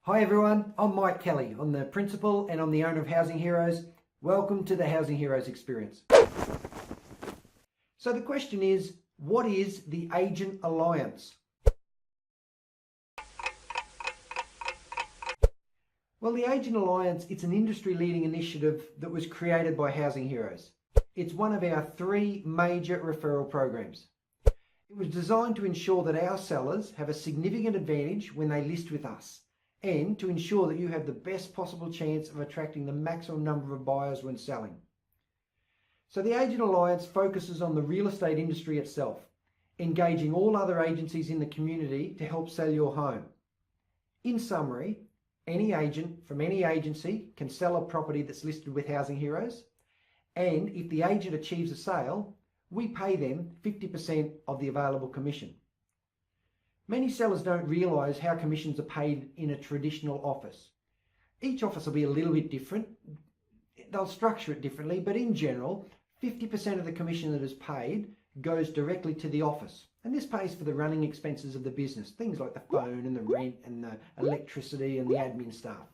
Hi everyone, I'm Mike Kelly. I'm the principal and I'm the owner of Housing Heroes. Welcome to the Housing Heroes experience. So the question is, what is the Agent Alliance? Well, the Agent Alliance, it's an industry-leading initiative that was created by Housing Heroes. It's one of our 3 major referral programs. It was designed to ensure that our sellers have a significant advantage when they list with us, and to ensure that you have the best possible chance of attracting the maximum number of buyers when selling. So the Agent Alliance focuses on the real estate industry itself, engaging all other agencies in the community to help sell your home. In summary, any agent from any agency can sell a property that's listed with Housing Heroes, and if the agent achieves a sale, we pay them 50% of the available commission. Many sellers don't realise how commissions are paid in a traditional office. Each office will be a little bit different. They'll structure it differently, but in general, 50% of the commission that is paid goes directly to the office. And this pays for the running expenses of the business, things like the phone and the rent and the electricity and the admin staff.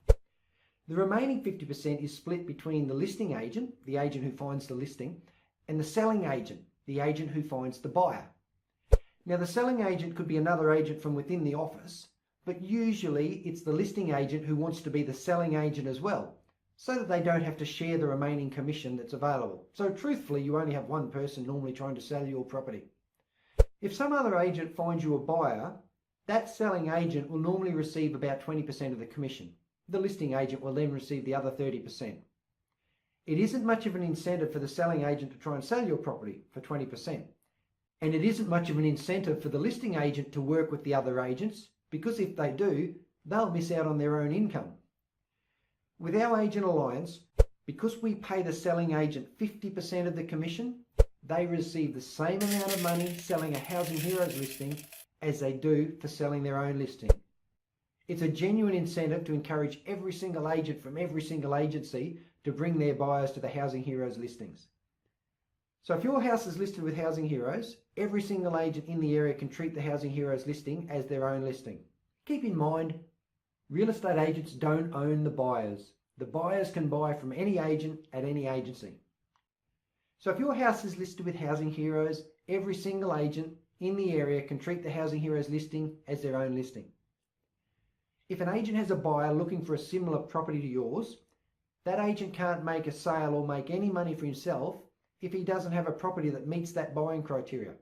The remaining 50% is split between the listing agent, the agent who finds the listing, and the selling agent, the agent who finds the buyer. Now, the selling agent could be another agent from within the office, but usually it's the listing agent who wants to be the selling agent as well, so that they don't have to share the remaining commission that's available. So truthfully, you only have one person normally trying to sell your property. If some other agent finds you a buyer, that selling agent will normally receive about 20% of the commission. The listing agent will then receive the other 30%. It isn't much of an incentive for the selling agent to try and sell your property for 20%. And it isn't much of an incentive for the listing agent to work with the other agents, because if they do, they'll miss out on their own income. With our Agent Alliance, because we pay the selling agent 50% of the commission, they receive the same amount of money selling a Housing Heroes listing as they do for selling their own listing. It's a genuine incentive to encourage every single agent from every single agency to bring their buyers to the Housing Heroes listings. So if your house is listed with Housing Heroes, every single agent in the area can treat the Housing Heroes listing as their own listing. Keep in mind, real estate agents don't own the buyers. The buyers can buy from any agent at any agency. So if your house is listed with Housing Heroes, every single agent in the area can treat the Housing Heroes listing as their own listing. If an agent has a buyer looking for a similar property to yours, that agent can't make a sale or make any money for himself if he doesn't have a property that meets that buying criteria.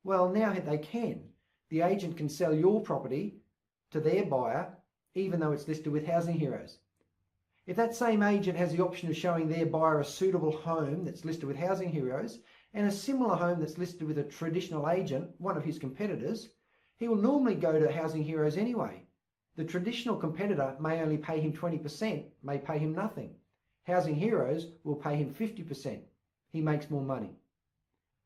Well, now they can. The agent can sell your property to their buyer even though it's listed with Housing Heroes. If that same agent has the option of showing their buyer a suitable home that's listed with Housing Heroes and a similar home that's listed with a traditional agent, one of his competitors, he will normally go to Housing Heroes anyway. The traditional competitor may only pay him 20%, may pay him nothing. Housing Heroes will pay him 50%. He makes more money.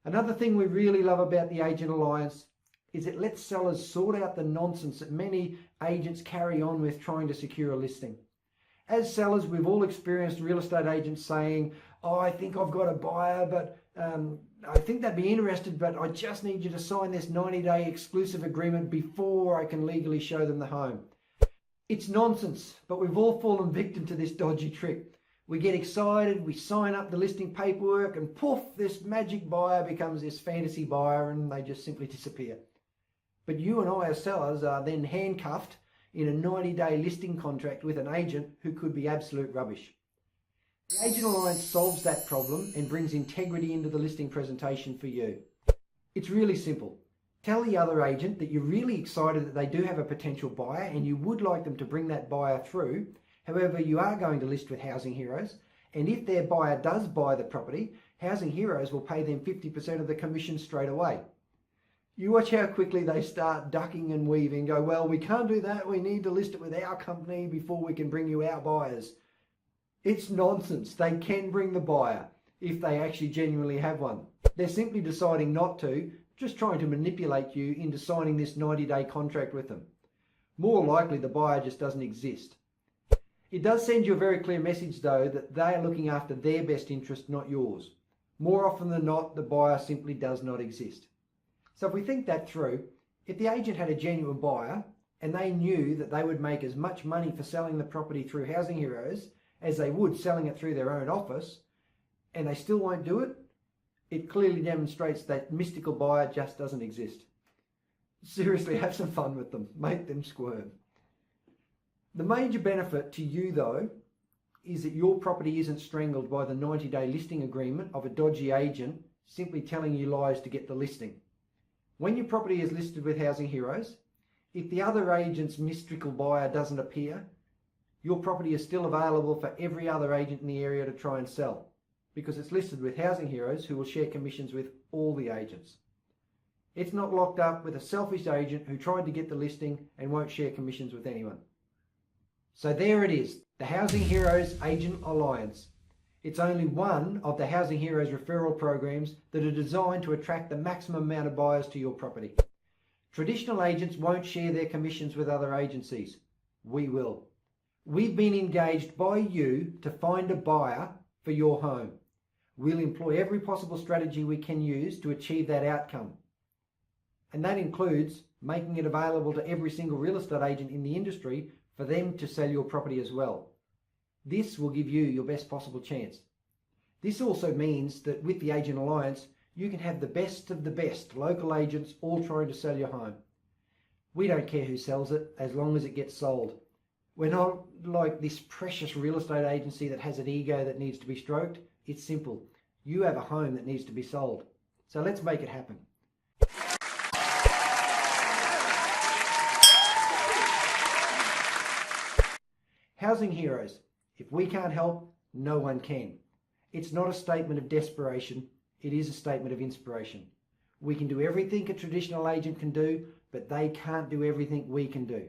Another thing we really love about the Agent Alliance is it lets sellers sort out the nonsense that many agents carry on with trying to secure a listing. As sellers, we've all experienced real estate agents saying, "Oh, I think I've got a buyer, but I think they'd be interested, but I just need you to sign this 90-day exclusive agreement before I can legally show them the home." It's nonsense, but we've all fallen victim to this dodgy trick. We get excited, we sign up the listing paperwork, and poof, this magic buyer becomes this fantasy buyer and they just simply disappear. But you and I as sellers are then handcuffed in a 90-day listing contract with an agent who could be absolute rubbish. The Agent Alliance solves that problem and brings integrity into the listing presentation for you. It's really simple. Tell the other agent that you're really excited that they do have a potential buyer and you would like them to bring that buyer through. However, you are going to list with Housing Heroes, and if their buyer does buy the property, Housing Heroes will pay them 50% of the commission straight away. You watch how quickly they start ducking and weaving, go, "Well, we can't do that, we need to list it with our company before we can bring you our buyers." It's nonsense. They can bring the buyer if they actually genuinely have one. They're simply deciding not to, just trying to manipulate you into signing this 90-day contract with them. More likely the buyer just doesn't exist. It does send you a very clear message though that they are looking after their best interest, not yours. More often than not, the buyer simply does not exist. So if we think that through, if the agent had a genuine buyer, and they knew that they would make as much money for selling the property through Housing Heroes as they would selling it through their own office, and they still won't do it, it clearly demonstrates that mystical buyer just doesn't exist. Seriously, have some fun with them. Make them squirm. The major benefit to you, though, is that your property isn't strangled by the 90-day listing agreement of a dodgy agent simply telling you lies to get the listing. When your property is listed with Housing Heroes, if the other agent's mystical buyer doesn't appear, your property is still available for every other agent in the area to try and sell, because it's listed with Housing Heroes, who will share commissions with all the agents. It's not locked up with a selfish agent who tried to get the listing and won't share commissions with anyone. So there it is, the Housing Heroes Agent Alliance. It's only one of the Housing Heroes referral programs that are designed to attract the maximum amount of buyers to your property. Traditional agents won't share their commissions with other agencies. We will. We've been engaged by you to find a buyer for your home. We'll employ every possible strategy we can use to achieve that outcome. And that includes making it available to every single real estate agent in the industry for them to sell your property as well. This will give you your best possible chance. This also means that with the Agent Alliance, you can have the best of the best local agents all trying to sell your home. We don't care who sells it as long as it gets sold. We're not like this precious real estate agency that has an ego that needs to be stroked. It's simple. You have a home that needs to be sold. So let's make it happen. Housing Heroes. If we can't help, no one can. It's not a statement of desperation. It is a statement of inspiration. We can do everything a traditional agent can do, but they can't do everything we can do.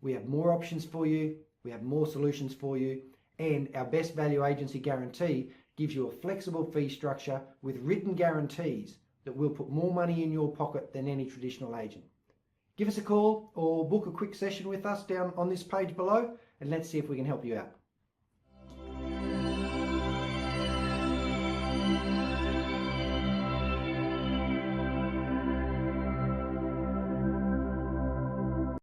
We have more options for you, we have more solutions for you, and our best value agency guarantee gives you a flexible fee structure with written guarantees that will put more money in your pocket than any traditional agent. Give us a call or book a quick session with us down on this page below, and let's see if we can help you out.